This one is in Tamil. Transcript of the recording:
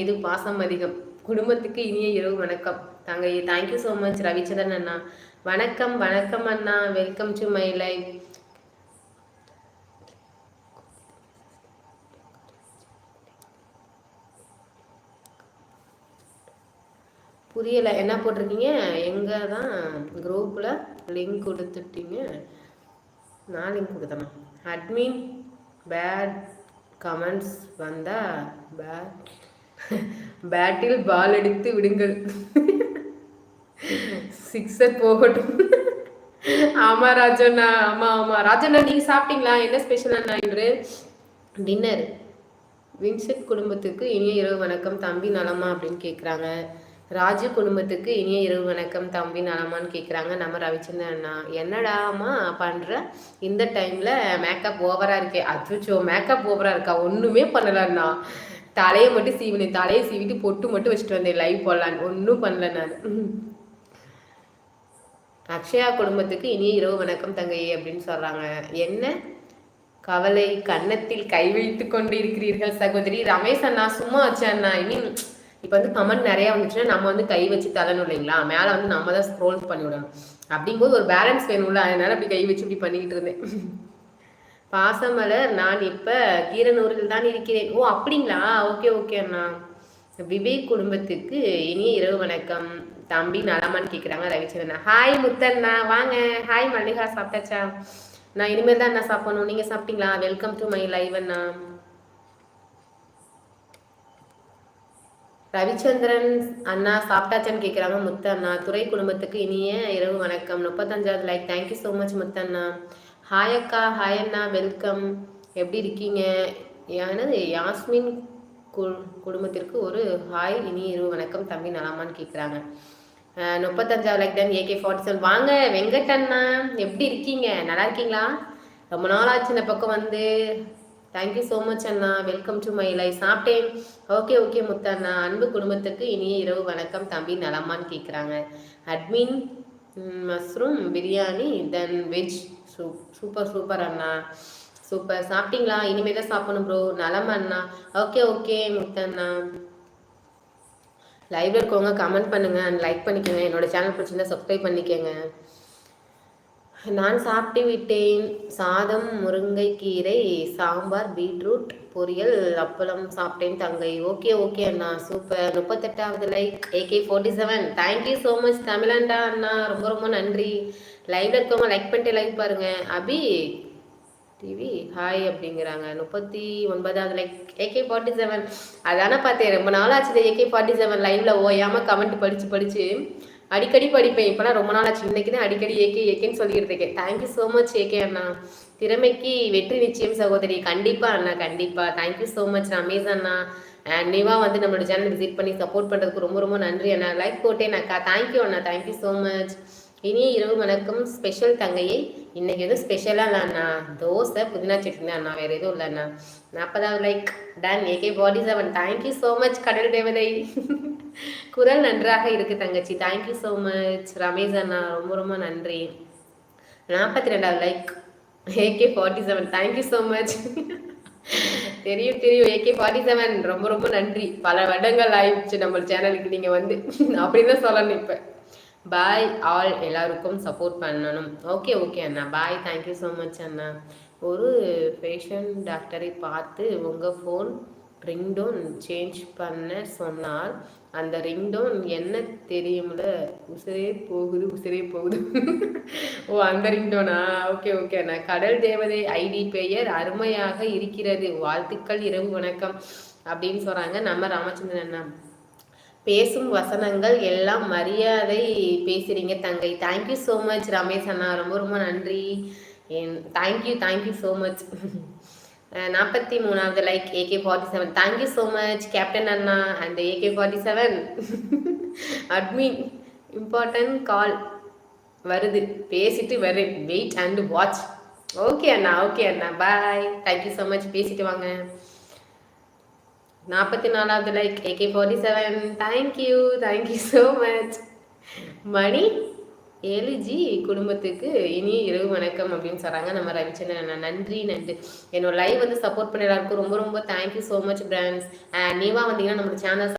இது பாசம் அதிகம். குடும்பத்துக்கு இனிய இரவு வணக்கம். தங்கையே தேங்க்யூ ஸோ மச் ரவிச்சந்திரன் அண்ணா. வணக்கம் வணக்கம் அண்ணா, வெல்கம் டு மை லைஃப். புரியலை என்ன போட்டிருக்கீங்க? எங்கே தான் குரூப்பில் லிங்க் கொடுத்துட்டீங்க? நான் லிங்க் கொடுத்தேன். அட்மின் பேட் கமெண்ட்ஸ் வந்தால் பேட்டில் பால் அடித்து விடுங்கள். சிக்ஸர் போகட்டும். ஆமா ராஜண்ணா, ஆமா ஆமா ராஜண்ணா. நீங்க சாப்பிட்டீங்களா? என்ன ஸ்பெஷல் அண்ணா இன்று டின்னர்? வின்சென்ட் குடும்பத்துக்கு இனிய இரவு வணக்கம், தம்பி நலமா அப்படின்னு கேட்குறாங்க. ராஜு குடும்பத்துக்கு இனிய இரவு வணக்கம், தம்பி நலமான்னு கேட்குறாங்க நம்ம ரவிச்சந்திரன் அண்ணா. என்னடாமா பண்ணுற இந்த டைமில்? மேக்கப் ஓவராக இருக்கே. அச்சோ, மேக்கப் ஓவராக இருக்கா? ஒன்றுமே பண்ணலண்ணா, தலையை மட்டும் சீவினேன். தலையை சீவிட்டு பொட்டு மட்டும் வச்சுட்டு வந்தேன் லைவ் போடலான்னு. ஒன்றும் பண்ணல நான். அக்ஷயா குடும்பத்துக்கு இனிய இரவு வணக்கம் தங்கையே அப்படின்னு சொல்கிறாங்க. என்ன கவலை கன்னத்தில் கை வைத்து கொண்டு இருக்கிறீர்கள் சகோதரி? ரமேஷ் அண்ணா சும்மா வச்சேன் அண்ணா. இப்போ வந்து கமெண்ட் நிறையா வந்துச்சுன்னா நம்ம வந்து கை வச்சு தரணும் இல்லைங்களா? மேலே வந்து நம்ம தான் ஸ்க்ரோல் பண்ணி விடணும். அப்படிங்கும்போது ஒரு பேலன்ஸ் வேணும்ல, அதனால அப்படி கை வச்சு இப்படி பண்ணிக்கிட்டு இருந்தேன். பாசமலர், நான் இப்போ கீரனூரில் தான் இருக்கிறேன். ஓ அப்படிங்களா? ஓகே ஓகே அண்ணா. விவேக் குடும்பத்துக்கு இனிய இரவு வணக்கம், தம்பி நலமான்னு கேட்குறாங்க ரவிச்சந்திரன். ஹாய் முத்தண்ணா, வாங்க. ஹாய் மல்லிகா, சாப்பிட்டாச்சா? நான் இனிமேல் தான் அண்ணா சாப்பிடணும். நீங்கள் சாப்பிட்டீங்களா? வெல்கம் டு மை லைவ் அண்ணா. ரவிச்சந்திரன் அண்ணா சாப்பிட்டாச்சான்னு கேட்குறாங்க முத்து அண்ணா. துறை குடும்பத்துக்கு இனிய இரவு வணக்கம், 35வது லைக். தேங்க்யூ ஸோ மச் முத்து அண்ணா. ஹாய் அக்கா, ஹாய் அண்ணா, வெல்கம். எப்படி இருக்கீங்க? எனது யாஸ்மின் குடும்பத்திற்கு ஒரு ஹாய், இனிய இரவு வணக்கம், தம்பி நலமான்னு கேட்குறாங்க. 35வது லைக் டன். AK47 வாங்க. வெங்கட் அண்ணா எப்படி இருக்கீங்க? நல்லா இருக்கீங்களா? ரொம்ப நாள் ஆச்சு இந்த பக்கம் வந்து. தேங்க்யூ ஸோ மச் அண்ணா, வெல்கம் டு மை லைஃப். சாப்பிட்டேன். Okay okay Muthanna. அன்பு குடும்பத்துக்கு இனிய இரவு வணக்கம், தம்பி நலமான்னு கேட்குறாங்க. Admin mushroom biryani then veg super super அண்ணா, சூப்பர். சாப்பிட்டீங்களா? இனிமேல் தான் சாப்பிடணும் ப்ரோ. நலம் அண்ணா. Okay okay Muthanna. லைவ்ல இருக்கவங்க கமெண்ட் பண்ணுங்க அண்ட் லைக் பண்ணிக்கோங்க. என்னோட சேனல் பிடிச்சிருந்தா சப்ஸ்கிரைப் பண்ணிக்கோங்க. நான் சாப்பிட்டு விட்டேன். சாதம், முருங்கைக்கீரை, சாம்பார், பீட்ரூட் பொரியல், அப்பளம் சாப்பிட்டேன் தங்கை. ஓகே ஓகே அண்ணா, சூப்பர். 38வது like. AK47 thank you so much தமிழண்டா அண்ணா, ரொம்ப ரொம்ப நன்றி. லைவ்ல இருக்கவங்க லைக் பண்ணிட்டு லைவ் பாருங்க. அபி டிவி ஹாய் அப்படிங்கிறாங்க. 39வது லைக். AK47 அதானே பார்த்தேன், ரொம்ப நாள் ஆச்சு AK47 லைவ்ல ஓயாம கமெண்ட் படிச்சு அடிக்கடி படிப்பேன். இப்போலாம் ரொம்ப நாள் ஆச்சு, இன்னைக்கு தான் அடிக்கடி ஏகேன்னு சொல்லிக்கிட்டு இருக்கேன். தேங்க்யூ ஸோ மச் ஏகே அண்ணா. திறமைக்கு வெற்றி நிச்சயம் சகோதரி. கண்டிப்பாக அண்ணா, கண்டிப்பாக. தேங்க்யூ ஸோ மச் ரமேஷ் அண்ணா. அண்ட் நீவாக வந்து நம்மளோட சேனல் விசிட் பண்ணி சப்போர்ட் பண்ணுறதுக்கு ரொம்ப ரொம்ப நன்றி அண்ணா. லைக் போட்டேன் அக்கா. தேங்க்யூ அண்ணா, தேங்க்யூ ஸோ மச். இனிய இரவு வணக்கம் ஸ்பெஷல் தங்கையை. இன்னைக்கு எதுவும் ஸ்பெஷலாக இல்லை அண்ணா, தோசை புதினா சட்னி அண்ணா, வேறு எதுவும் இல்லை அண்ணா. 40வது like done. AK47 thank you so much கடல் தேவதை. குரல் நன்றாக இருக்கு தங்கச்சி. தேங்க்யூ ஸோ மச் ரமேஷ் அண்ணா, ரொம்ப ரொம்ப நன்றி. 42வது like. AK47 thank you so much. தெரியும் தெரியும் AK47 ரொம்ப ரொம்ப நன்றி. பல வருடங்கள் ஆயிடுச்சு நம்ம சேனலுக்கு நீங்கள் வந்து அப்படின்னு தான் சொல்லணும். இப்போ பாய் ஆல், எல்லாருக்கும் சப்போர்ட் பண்ணணும். ஓகே ஓகே அண்ணா, பாய். தேங்க்யூ ஸோ மச் அண்ணா. ஒரு ஃபேஷன் டாக்டரை பார்த்து உங்கள் ஃபோன் ரிங்டோன் சேஞ்ச் பண்ண சொன்னால் அந்த ரிங்டோன் என்ன தெரியும்ல, உசிரே போகுது உசிரே போகுது. ஓ அந்த ரிங்டோனா? ஓகே ஓகே அண்ணா. கடல் தேவதை ஐடி பெயர் அருமையாக இருக்கிறது, வாழ்த்துக்கள், இரவு வணக்கம் அப்படின்னு சொல்கிறாங்க நம்ம ராமச்சந்திரன் அண்ணா. பேசும் வசனங்கள் எல்லாம் மரியாதை பேசுகிறீங்க தங்கை. தேங்க்யூ ஸோ மச் ரமேஷ் அண்ணா, ரொம்ப ரொம்ப நன்றி. Thank you so much. 43வது like. AK47 thank you so much captain அண்ணா and AK47. Admin important call வருது, பேசிட்டு வரேன், வெயிட் அண்ட் வாட்ச். ஓகே அண்ணா, ஓகே அண்ணா, பாய். தேங்க்யூ ஸோ மச், பேசிட்டு வாங்க. 44வது like. AK47 thank you so much. Mani ஏலிஜி குடும்பத்துக்கு இனிய இரவு வணக்கம் அப்படின்னு சொல்கிறாங்க நம்ம ரவிச்சந்திரன். நன்றி நன்றி. என்னோட லைவ் வந்து சப்போர்ட் பண்ண எல்லாருக்கும் ரொம்ப ரொம்ப தேங்க்யூ ஸோ மச் பிராண்ட்ஸ். நீவா வந்தீங்கன்னா நம்ம சேனல்